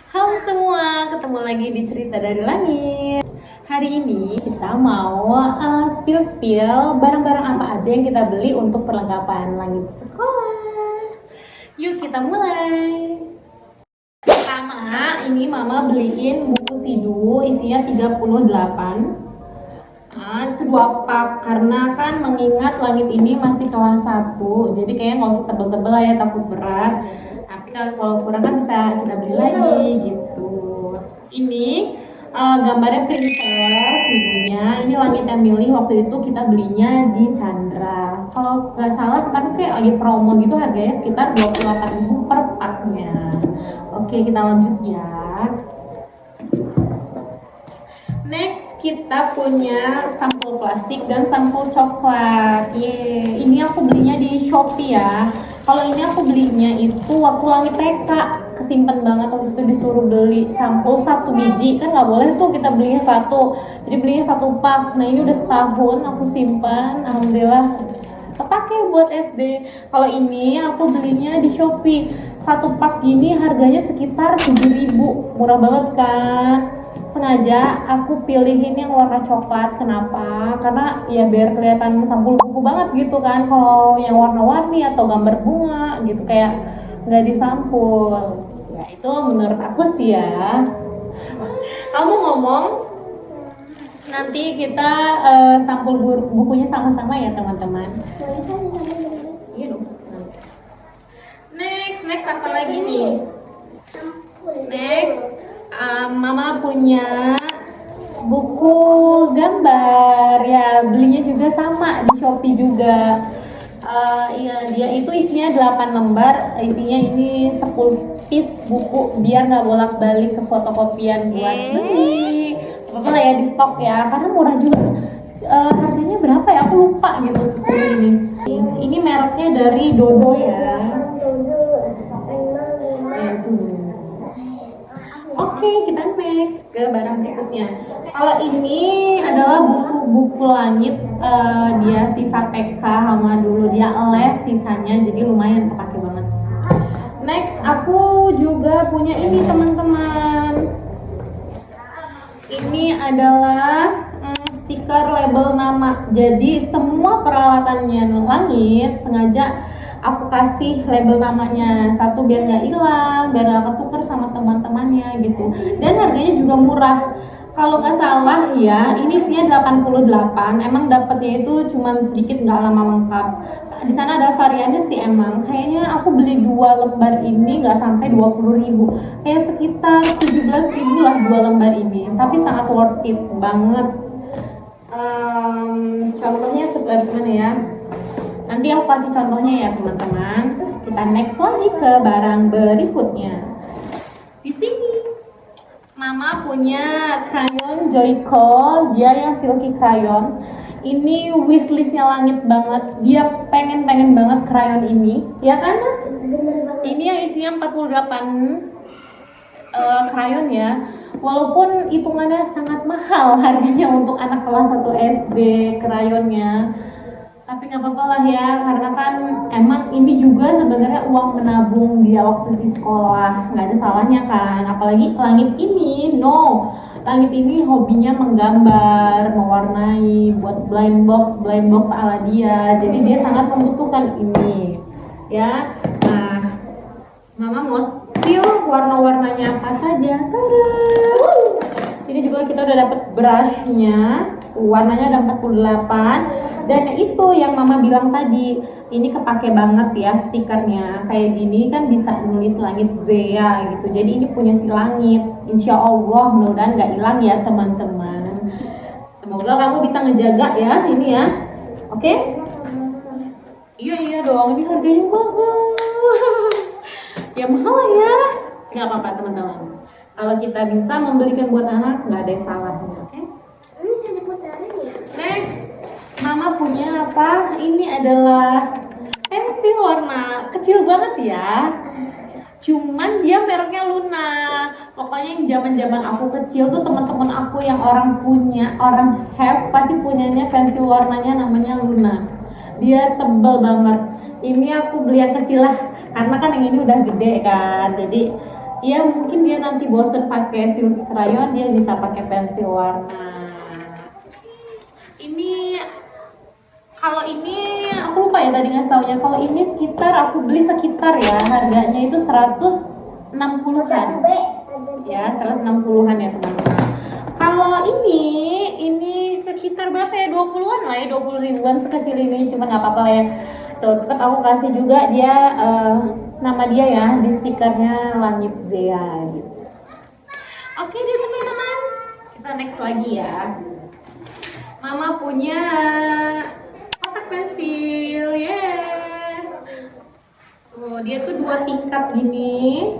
Halo semua, ketemu lagi di Cerita dari Langit. Hari ini kita mau spill barang-barang apa aja yang kita beli untuk perlengkapan langit sekolah. Yuk kita mulai. Pertama, ini mama beliin buku Sidu, isinya 38. Itu 2 pak, karena kan mengingat langit ini masih kelas 1, jadi kayaknya nggak usah tebel-tebel ya, takut berat. Tapi kalau kurang kan bisa kita beli lagi gitu. Ini gambarnya princess ibunya. Ini langit yang milih, waktu itu kita belinya di Chandra. Kalau nggak salah kemarin kayak lagi promo gitu, harganya sekitar 28.000 per paknya. Oke, kita lanjut ya. Next, kita punya sampul plastik dan sampul coklat. Yeay, ini aku belinya di Shopee ya. Kalau ini aku belinya itu waktu langit TK, kesimpan banget waktu itu disuruh beli sampul 1 biji. Kan nggak boleh tuh kita belinya 1, jadi belinya 1 pak. Nah ini udah setahun aku simpan, alhamdulillah kepake buat SD. Kalau ini aku belinya di Shopee, 1 pak gini harganya sekitar 7.000, murah banget kan. Sengaja aku pilihin yang warna coklat. Kenapa? Karena ya biar kelihatan sampul buku banget gitu kan. Kalau yang warna-warni atau gambar bunga gitu kayak nggak disampul. Ya itu menurut aku sih ya. Kamu ngomong, nanti kita sampul bukunya sama-sama ya teman-teman. Iya dong. Next apa lagi nih? Next, mama punya buku gambar ya, belinya juga sama di Shopee juga. Iya, dia itu isinya 8 lembar, isinya ini 10 piece buku biar nggak bolak-balik ke fotokopian buat beli. Apa lah ya, di stok ya, karena murah juga. Harganya berapa ya? Aku lupa gitu 10 ini. Ini mereknya dari Dodo ya. Oke, kita next ke barang berikutnya. Kalau ini adalah buku-buku langit, dia sisa TK sama dulu dia les sisanya, jadi lumayan kepake banget. Next, aku juga punya ini teman-teman. Ini adalah stiker label nama. Jadi semua peralatannya langit sengaja aku kasih label namanya satu biar nggak hilang, biar nggak ketuker sama teman-temannya gitu. Dan harganya juga murah. Kalau nggak salah ya, ini isinya 88. Emang dapatnya itu cuman sedikit, nggak lama lengkap. Di sana ada variannya sih emang. Kayaknya aku beli 2 lembar ini nggak sampai 20.000. Kayak sekitar 17.000 lah 2 lembar ini. Tapi sangat worth it banget. Contohnya seperti mana ya? Nanti aku kasih contohnya ya teman-teman. Kita next lagi ke barang berikutnya. Di sini mama punya crayon Joico, dia yang silky crayon. Ini wishlistnya langit banget. Dia pengen banget crayon ini, ya kan? Ini yang isinya 48 crayon ya. Walaupun hitungannya sangat mahal harganya untuk anak kelas 1 SD crayonnya, tapi nggak apa-apa lah ya, karena kan emang ini juga sebenarnya uang menabung dia waktu di sekolah, nggak ada salahnya kan. Apalagi langit ini, langit ini hobinya menggambar, mewarnai, buat blind box ala dia, jadi dia sangat membutuhkan ini ya. Nah, mama mau spill warna-warnanya apa saja. Tada! Sini juga kita udah dapet brushnya, warnanya ada 48. Dan itu yang mama bilang tadi, ini kepake banget ya stikernya. Kayak gini kan bisa nulis langit Zea gitu. Jadi ini punya si langit. Insya Allah mudah-mudahan nggak hilang ya teman-teman. Semoga kamu bisa ngejaga ya ini ya. Oke? Iya dong, ini harganya mahal. Ya mahal lah ya. Nggak apa-apa teman-teman. Kalau kita bisa membelikan buat anak, nggak ada salahnya. Oke? Next. Mama punya apa? Ini adalah pensil warna kecil banget ya. Cuman dia mereknya Luna. Pokoknya yang zaman-zaman aku kecil tuh teman-teman aku yang orang have pasti punyanya pensil warnanya namanya Luna. Dia tebel banget. Ini aku beli yang kecil lah, karena kan yang ini udah gede kan. Jadi Ya mungkin dia nanti bosen pakai silk crayon, dia bisa pakai pensil warna. Ini kalau ini aku lupa ya tadi ngasih taunya. Kalau ini sekitar aku beli sekitar ya harganya itu 160-an. Ya, 160-an ya teman-teman. Kalau ini sekitar berapa ya? 20-an lah ya, 20 ribuan sekecil ini, cuma nggak apa-apa lah ya. Tuh, tetap aku kasih juga dia nama dia ya di stikernya Langit Zea gitu. Oke deh teman-teman, kita next lagi ya. Mama punya kotak pensil, yeah. Tuh, dia tuh 2 tingkat gini.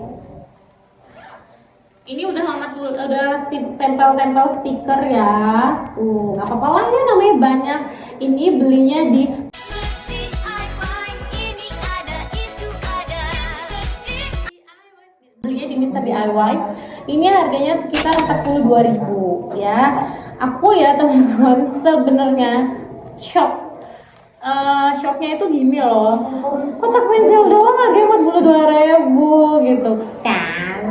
Ini udah tempel-tempel stiker ya. Tuh, nggak apa-apa lah ya, namanya banyak. Ini belinya di Mr. DIY. Ini harganya sekitar 42.000 ya. Aku ya teman-teman sebenarnya shocknya itu gini loh, kotak pensil doang harganya 42.000 gitu kan.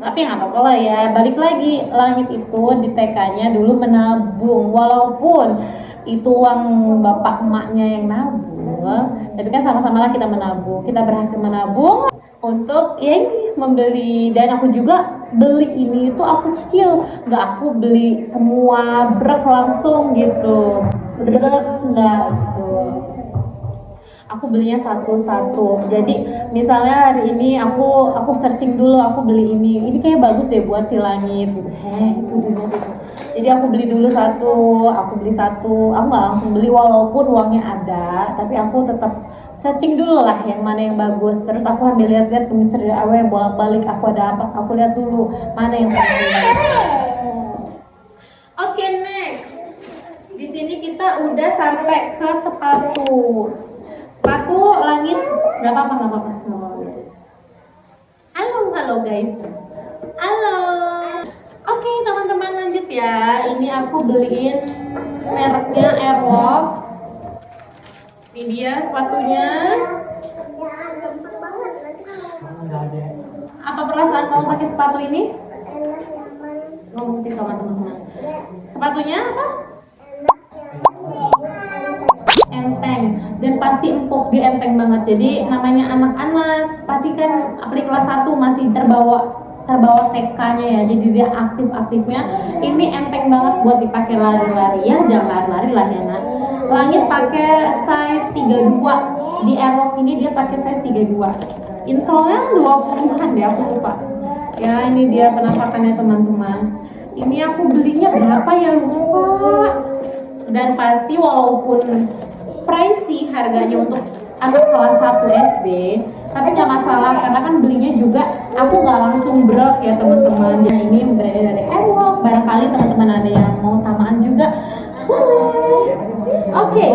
Tapi nggak apa-apa lah ya, balik lagi Langit itu di TK-nya dulu menabung, walaupun itu uang bapak emaknya yang nabung, tapi kan sama-sama lah kita menabung, kita berhasil menabung untuk ya membeli. Dan aku juga beli ini itu aku cicil, nggak aku beli semua brek langsung gitu, nggak gitu, aku belinya satu-satu. Jadi misalnya hari ini aku searching dulu, aku beli ini kayak bagus deh buat si Langit gitu. Itu dulu gitu. Jadi aku beli dulu satu, aku nggak langsung beli walaupun uangnya ada, tapi aku tetap searching dulu lah yang mana yang bagus. Terus aku ambil lihat-lihat ke Mr. DIY, bolak-balik aku ada apa, aku lihat dulu mana yang bagus. Oke, next. Di sini kita udah sampai ke sepatu. Sepatu Langit, nggak apa-apa. Halo guys. Halo. Oke, teman-teman lanjut ya. Ini aku beliin mereknya Airwalk. Ini dia sepatunya. Apa perasaan kamu pakai sepatu ini? Ngomong sih sama teman-teman. Sepatunya apa? Enteng, dan pasti empuk, dia enteng banget. Jadi namanya anak-anak pasti kan apalagi kelas 1 masih terbawa TK-nya ya, jadi dia aktif-aktifnya. Ini enteng banget buat dipakai lari-lari ya, jangan lari-lari lah ya nak. Langit pakai size 32, di Airwalk ini dia pakai size 32. Insole-nya 20-an deh, aku lupa. Ya ini dia penampakannya teman-teman. Ini aku belinya berapa ya, lupa. Dan pasti walaupun pricey harganya untuk anak kelas 1 SD, tapi nggak masalah karena kan belinya juga aku nggak langsung brok ya teman-teman. Nah ini berada dari Airwalk, barangkali teman-teman ada yang mau samaan juga boleh. Oke,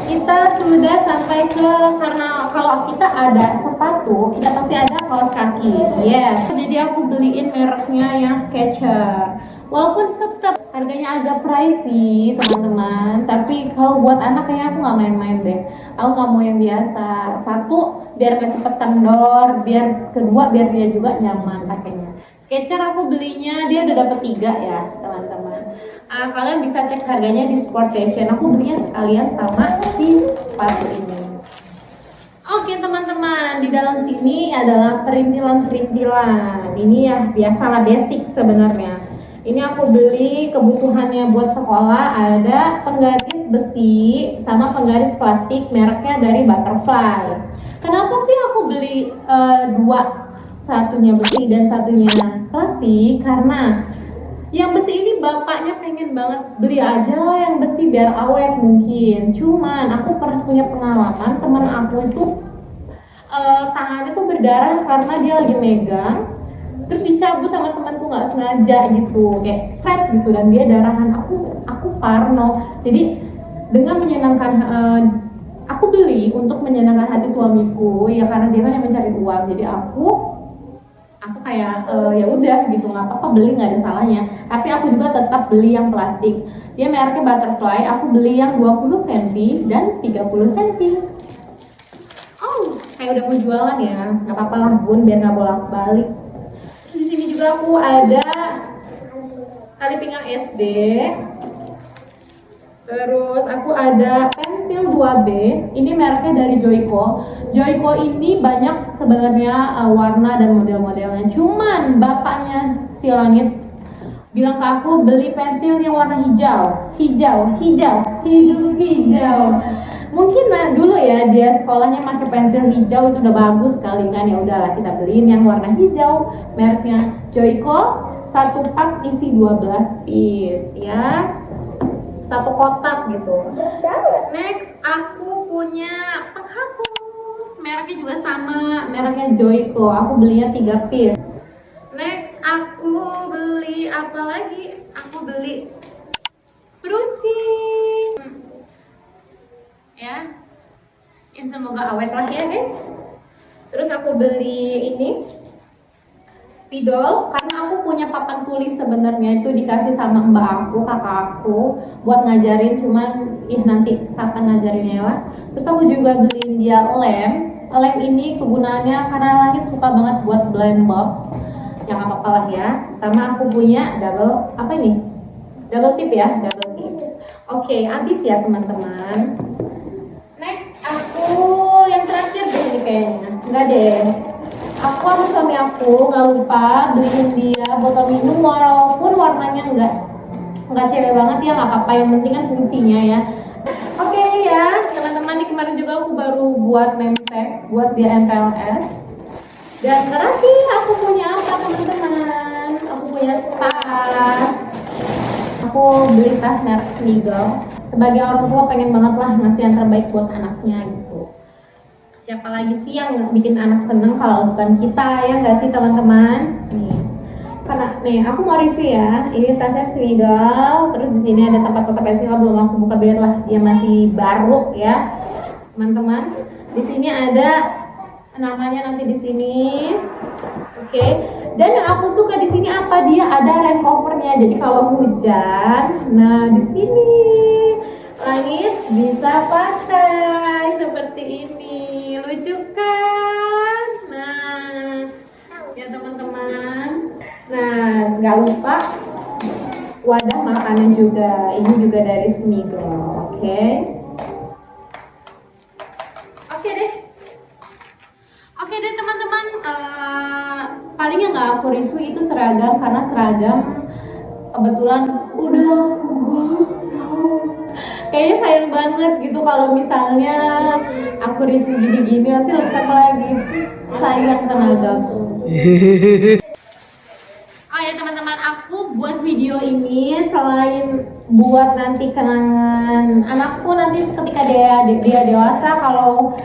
kita sudah sampai ke, karena kalau kita ada sepatu kita pasti ada kaos kaki. Yes, jadi aku beliin mereknya yang Skechers. Walaupun tetap harganya agak pricey teman-teman, tapi kalau buat anak kayaknya aku nggak main-main deh. Aku nggak mau yang biasa. Satu, biar gak cepet kendor, kedua biar dia juga nyaman pakainya. Skechers aku belinya dia udah dapet 3 ya teman-teman. Kalian bisa cek harganya di Sport Station. Aku belinya sekalian sama si sepatu ini. Oke teman-teman, di dalam sini adalah perintilan-perintilan. Ini ya biasalah, basic sebenarnya. Ini aku beli kebutuhannya buat sekolah, ada penggaris besi sama penggaris plastik mereknya dari Butterfly. Kenapa sih aku beli dua, satunya besi dan satunya plastik? Karena yang besi ini bapaknya pengen banget beli aja yang besi biar awet mungkin. Cuman aku pernah punya pengalaman, teman aku itu tangannya tuh berdarah karena dia lagi megang, terus dicabut sama temanku nggak sengaja gitu, kayak strap gitu, dan dia darahan. Aku parno. Jadi dengan menyenangkan, aku beli untuk menyenangkan hati suamiku ya, karena dia kan yang mencari uang. Jadi aku kayak ya udah gitu, nggak apa-apa beli, nggak ada salahnya. Tapi aku juga tetap beli yang plastik. Dia mereknya Butterfly. Aku beli yang 20 cm dan 30 cm. Oh, kayak udah mau jualan ya, nggak apa-apa lah bun, biar nggak bolak-balik. Di juga aku ada tali pinggang SD. Terus aku ada pensil 2B. Ini mereknya dari Joico. Joico ini banyak sebenarnya warna dan model-modelnya. Cuman bapaknya si Langit bilang ke aku beli pensil yang warna hijau. Mungkin dulu ya dia sekolahnya pakai pensil hijau itu udah bagus sekali kan, ya udahlah kita beliin yang warna hijau, mereknya Joico. Satu pak isi 12 piece ya. Satu kotak gitu. Next aku punya penghapus, mereknya juga sama, mereknya Joico. Aku belinya 3 piece. Next aku beli apa lagi? Aku beli peruncing. Ya. Yang semoga awet lah ya guys. Terus aku beli ini spidol, karena aku punya papan tulis sebenarnya itu dikasih sama mbak aku, kakak aku buat ngajarin, cuman nanti kapan ngajarinnya lah. Terus aku juga beliin dia lem. Lem ini kegunaannya karena Langit suka banget buat blind box, yang apa-apa lah ya. Sama aku punya double tip ya, double tip. Oke, habis ya teman-teman. Next aku yang terakhir deh ini kayaknya, enggak deh. Aku sama suami aku nggak lupa beliin dia botol minum, walaupun warnanya nggak cewek banget ya, nggak apa-apa, yang penting kan fungsinya ya. Oke ya teman-teman, di kemarin juga aku baru buat name tag buat dia MPLS. Dan terakhir aku punya apa teman-teman? Aku punya tas. Aku beli tas merek Smiggle. Sebagai orang tua pengen banget lah ngasih yang terbaik buat anaknya gitu. Siapa lagi sih yang bikin anak seneng kalau bukan kita, ya nggak sih teman-teman? Nih, karena nih aku mau review ya. Ini tasnya Smiggle. Terus di sini ada tempat kotak pensil, belum aku buka biar lah dia masih baru ya, teman-teman. Di sini ada namanya nanti di sini. Oke. Dan yang aku suka di sini apa? Dia ada rain covernya. Jadi kalau hujan, nah di sini Langit bisa pakai seperti ini. Lucu kan? Nah, ya teman-teman. Nah, nggak lupa wadah makannya juga. Ini juga dari Smiggle. Oke. Oke deh teman-teman. Paling yang nggak aku review itu seragam, karena seragam kebetulan udah gosong. Kayaknya sayang banget gitu kalau misalnya aku review gini-gini nanti lecek lagi. Sayang tenagaku. Oh ya teman-teman, aku buat video ini selain buat nanti kenangan anakku nanti ketika dia dewasa, kalau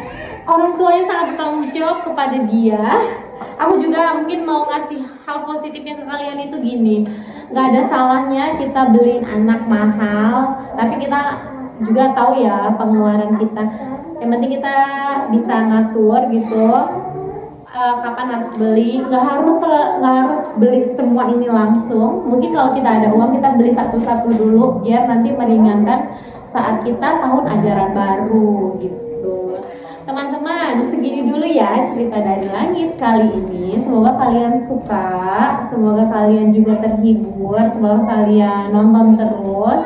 orang tuanya sangat bertanggung jawab kepada dia. Aku juga mungkin mau ngasih hal positifnya ke kalian itu gini, nggak ada salahnya kita beliin anak mahal, tapi kita juga tahu ya pengeluaran kita. Yang penting kita bisa ngatur gitu, kapan harus beli. Nggak harus beli semua ini langsung. Mungkin kalau kita ada uang kita beli satu-satu dulu biar nanti meringankan saat kita tahun ajaran baru gitu. Teman-teman, segini dulu ya cerita dari Langit kali ini. Semoga kalian suka, semoga kalian juga terhibur, semoga kalian nonton terus.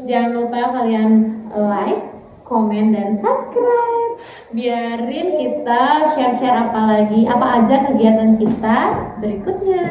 Jangan lupa kalian like, komen, dan subscribe. Biarin kita share-share apa aja kegiatan kita berikutnya.